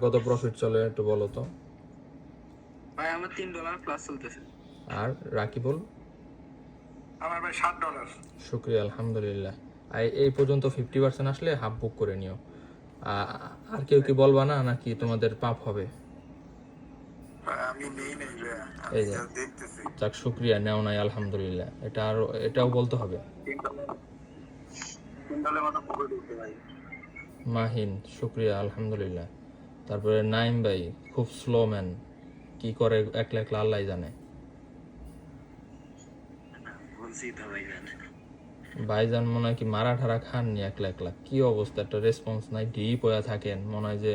কত প্রফিট চলে একটু বলো তো। ভাই আমার $3 প্লাস চলতেছে। আর রাকিবুল? আমার ভাই $7। শুক্রিয়া, আলহামদুলিল্লাহ। এই পর্যন্ত 50% আসলে হাফ বুক করে নিও। আর কেউ কি বলবা না, নাকি তোমাদের পাপ হবে? আমি নেই নাই ভাই, আমি এই যে, just দেখতেছি। যাক শুক্রিয়া, নেও নাই আলহামদুলিল্লাহ, এটাও বলতে হবে। $3 মতো প্রফিট হচ্ছে ভাই। মাহিন, শুক্রিয়া আলহামদুলিল্লাহ। তারপরে নাইম ভাই, খুব স্লো ম্যান, কি করে একলা একলা আল্লাহ জানে। বলছি তো ভাই জানে। ভাইজান মনে হয় কি মারা ঠারা খাননি একলা একলা, কি অবস্থা, একটা রেসপন্স নাই, ডিপ হয়ে থাকেন, মনে হয় যে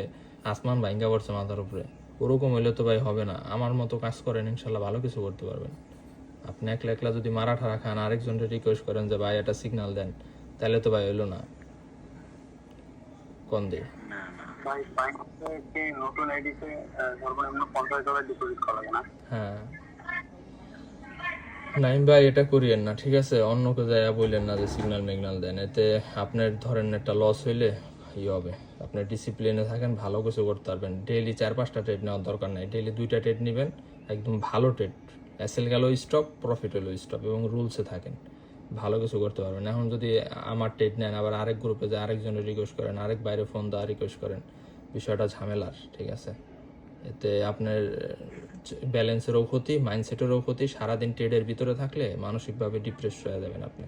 আসমান ভাঙ্গা পড়ছে মাথার উপরে। ওরকম হইলে তো ভাই হবে না। আমার মতো কাজ করেন, ইনশাল্লাহ ভালো কিছু করতে পারবেন। আপনি একলা একলা যদি মারা ঠারা খান, আরেকজনকে রিকোয়েস্ট করেন যে ভাই একটা সিগন্যাল দেন, তাহলে তো ভাই হইলো না। কোন দিয়ে না না ভাই বাইনান্সে কি নতুন আইডিতে সর্বনিম্ন $50 ডিপোজিট করা লাগে না? হ্যাঁ নাইম ভাই, এটা করিয়েন না, ঠিক আছে? অন্যকে যাইয়া বললেন না যে সিগন্যাল মিগনাল দেন, এতে আপনার ধরেন একটা লস হইলে হবে। আপনি ডিসিপ্লিনে থাকেন, ভালো কিছু করতে পারবেন। ডেইলি 4-5টা ট্রেড নেওয়ার দরকার নাই, ডেইলি 2টা ট্রেড নেবেন, একদম ভালো ট্রেড। এসএল গেল স্টপ, প্রফিট হলো স্টপ, এবং রুলসে থাকেন, ভালো কিছু করতে পারবেন। এখন যদি আমার ট্রেড নেন, আবার আরেক গ্রুপে যে আরেকজনের রিকোয়েস্ট করেন, আরেক বাইরে ফোন দেওয়া রিকোয়েস্ট করেন, বিষয়টা ঝামেলার, ঠিক আছে? এতে আপনার ব্যালেন্সেরও ক্ষতি, মাইন্ডসেটেরও ক্ষতি। সারাদিন ট্রেডের ভিতরে থাকলে মানসিকভাবে ডিপ্রেস হয়ে যাবেন আপনি।